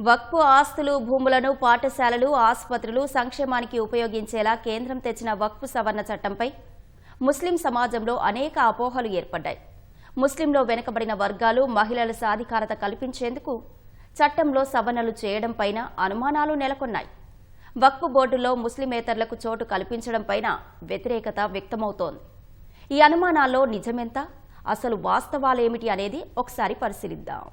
వక్ఫ్ ఆస్తులు, భూములను పాఠశాలలు, ఆసుపత్రులు సంక్షేమానికి ఉపయోగించేలా కేంద్రం తెచ్చిన వక్ఫ్ సవరణ చట్టంపై ముస్లిం సమాజంలో అనేక అపోహలు ఏర్పడ్డాయి. ముస్లింలో వెనుకబడిన వర్గాలు, మహిళల సాధికారత కల్పించేందుకు చట్టంలో సవరణలు చేయడంపైన అనుమానాలు నెలకొన్నాయి. వక్ఫ్ బోర్డులో ముస్లిమేతరులకు చోటు కల్పించడంపైన వ్యతిరేకత వ్యక్తమవుతోంది. ఈ అనుమానాల్లో నిజమెంత, అసలు వాస్తవాలేమిటి అనేది ఒకసారి పరిశీలిద్దాం.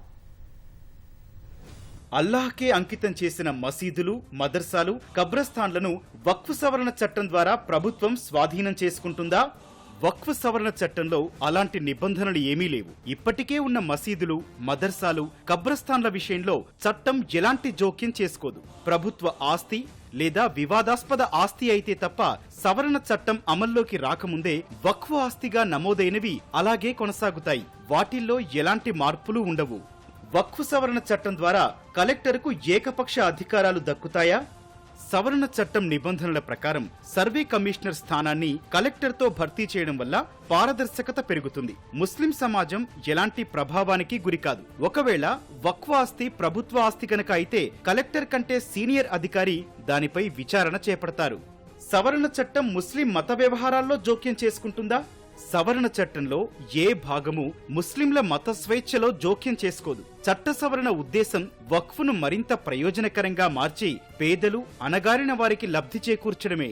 అల్లాహ్కే అంకితం చేసిన మసీదులు, మదర్సాలు, కబ్రస్థాన్లను వక్ఫ్ సవరణ చట్టం ద్వారా ప్రభుత్వం స్వాధీనం చేసుకుంటుందా? వక్ఫ్ సవరణ చట్టంలో అలాంటి నిబంధనలు ఏమీ లేవు. ఇప్పటికే ఉన్న మసీదులు, మదర్సాలు, కబ్రస్థాన్ల విషయంలో చట్టం ఎలాంటి జోక్యం చేసుకోదు. ప్రభుత్వ ఆస్తి లేదా వివాదాస్పద ఆస్తి అయితే తప్ప సవరణ చట్టం అమల్లోకి రాకముందే వక్ఫ్ ఆస్తిగా నమోదైనవి అలాగే కొనసాగుతాయి. వాటిల్లో ఎలాంటి మార్పులు ఉండవు. వక్ఫ్ సవరణ చట్టం ద్వారా కలెక్టర్కు ఏకపక్ష అధికారాలు దక్కుతాయా? సవరణ చట్టం నిబంధనల ప్రకారం సర్వే కమిషనర్ స్థానాన్ని కలెక్టర్తో భర్తీ చేయడం వల్ల పారదర్శకత పెరుగుతుంది. ముస్లిం సమాజం ఎలాంటి ప్రభావానికి గురికాదు. ఒకవేళ వక్ఫ్ ఆస్తి ప్రభుత్వ ఆస్తి కనుక అయితే కలెక్టర్ కంటే సీనియర్ అధికారి దానిపై విచారణ చేపడతారు. సవరణ చట్టం ముస్లిం మత వ్యవహారాల్లో జోక్యం చేసుకుంటుందా? సవరణ చట్టంలో ఏ భాగము ముస్లింల మత స్వేచ్ఛలో జోక్యం చేసుకోదు. చట్ట సవరణ ఉద్దేశం వక్ఫ్ను మరింత ప్రయోజనకరంగా మార్చి పేదలు, అణగారిన వారికి లబ్ధి చేకూర్చడమే.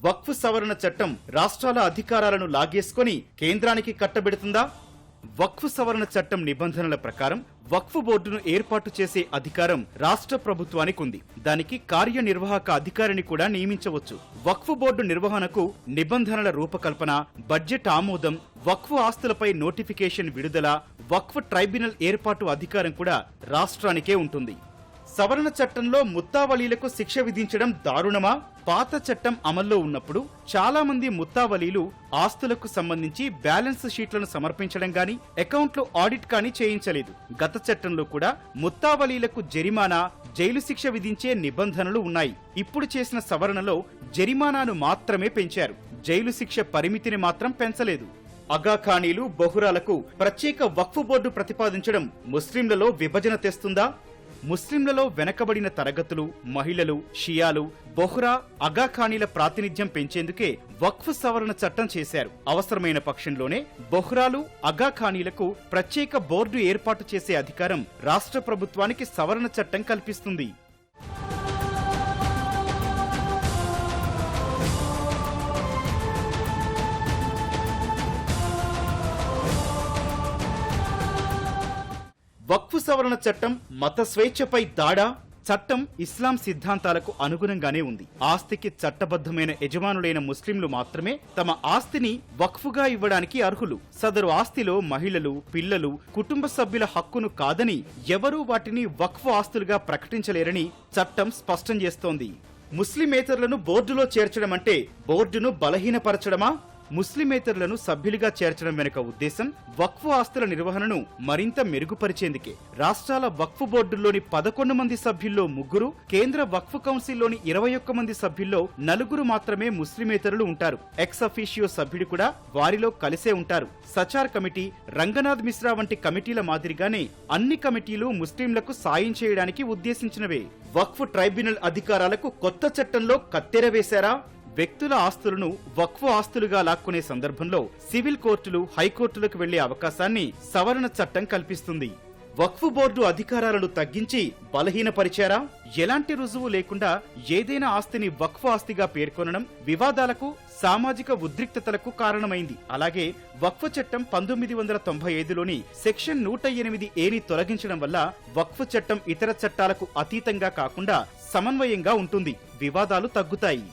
వక్ఫ్ సవరణ చట్టం రాష్ట్రాల అధికారాలను లాగేసుకొని కేంద్రానికి కట్టబెడుతుందా? వక్ఫ్ సవరణ చట్టం నిబంధనల ప్రకారం వక్ఫ్ బోర్డును ఏర్పాటు చేసే అధికారం రాష్ట్ర ప్రభుత్వానికి ఉంది. దానికి కార్యనిర్వాహక అధికారిని కూడా నియమించవచ్చు. వక్ఫ్ బోర్డు నిర్వహణకు నిబంధనల రూపకల్పన, బడ్జెట్ ఆమోదం, వక్ఫ్ ఆస్తులపై నోటిఫికేషన్ విడుదల, వక్ఫ్ ట్రైబ్యునల్ ఏర్పాటు అధికారం కూడా రాష్ట్రానికే ఉంటుంది. సవరణ చట్టంలో ముత్తావలీలకు శిక్ష విధించడం దారుణమా? పాత చట్టం అమల్లో ఉన్నప్పుడు చాలా మంది ముత్తావలీలు ఆస్తులకు సంబంధించి బ్యాలెన్స్ షీట్లను సమర్పించడం గాని, అకౌంట్లు ఆడిట్ కానీ చేయించలేదు. గత చట్టంలో కూడా ముత్తావలీలకు జరిమానా, జైలు శిక్ష విధించే నిబంధనలు ఉన్నాయి. ఇప్పుడు చేసిన సవరణలో జరిమానాను మాత్రమే పెంచారు. జైలు శిక్ష పరిమితిని మాత్రం పెంచలేదు. అగాఖానీలు, బొహ్రాలకు ప్రత్యేక వక్ఫ్ బోర్డు ప్రతిపాదించడం ముస్లింలలో విభజన తెస్తుందా? ముస్లింలలో వెనకబడిన తరగతులు, మహిళలు, షియాలు, బొహ్రా, అగాఖానీల ప్రాతినిధ్యం పెంచేందుకే వక్ఫ్ సవరణ చట్టం చేశారు. అవసరమైన పక్షంలోనే బొహ్రాలు, అగాఖానీలకు ప్రత్యేక బోర్డు ఏర్పాటు చేసే అధికారం రాష్ట్ర ప్రభుత్వానికి సవరణ చట్టం కల్పిస్తుంది. వక్ఫ్ సవరణ చట్టం మత స్వేచ్ఛపై దాడా? చట్టం ఇస్లాం సిద్ధాంతాలకు అనుగుణంగానే ఉంది. ఆస్తికి చట్టబద్ధమైన యజమానులైన ముస్లింలు మాత్రమే తమ ఆస్తిని వక్ఫ్గా ఇవ్వడానికి అర్హులు. సదరు ఆస్తిలో మహిళలు, పిల్లలు, కుటుంబ సభ్యుల హక్కును కాదని ఎవరూ వాటిని వక్ఫ్ ఆస్తులుగా ప్రకటించలేరని చట్టం స్పష్టం చేస్తోంది. ముస్లిమేతరులను బోర్డులో చేర్చడం అంటే బోర్డును బలహీనపరచడమా? ముస్లిమేతరులను సభ్యులుగా చేర్చడం వెనుక ఉద్దేశం వక్ఫ్ ఆస్తుల నిర్వహణను మరింత మెరుగుపరిచేందుకే. రాష్ట్రాల వక్ఫ్ బోర్డుల్లోని 11 మంది సభ్యుల్లో 3, కేంద్ర వక్ఫ్ కౌన్సిల్లోని 21 మంది సభ్యుల్లో 4 మాత్రమే ముస్లిమేతరులు ఉంటారు. ఎక్స్ అఫీషియో సభ్యుడు కూడా వారిలో కలిసే ఉంటారు. సచార్ కమిటీ, రంగనాథ్ మిశ్రా వంటి కమిటీల మాదిరిగానే అన్ని కమిటీలు ముస్లింలకు సాయం చేయడానికి ఉద్దేశించినవే. వక్ఫ్ ట్రైబ్యునల్ అధికారాలకు కొత్త చట్టంలో కత్తెర వేశారా? వ్యక్తుల ఆస్తులను వక్ఫ్ ఆస్తులుగా లాక్కునే సందర్భంలో సివిల్ కోర్టులు, హైకోర్టులకు వెళ్లే అవకాశాన్ని సవరణ చట్టం కల్పిస్తుంది. వక్ఫ్ బోర్డు అధికారాలను తగ్గించి బలహీనపరిచారా? ఎలాంటి రుజువు లేకుండా ఏదైనా ఆస్తిని వక్ఫ్ ఆస్తిగా పేర్కొనడం వివాదాలకు, సామాజిక ఉద్రిక్తతలకు కారణమైంది. అలాగే వక్ఫ్ చట్టం 1995లోని సెక్షన్ 108A తొలగించడం వల్ల వక్ఫ్ చట్టం ఇతర చట్టాలకు అతీతంగా కాకుండా సమన్వయంగా ఉంటుంది. వివాదాలు తగ్గుతాయి.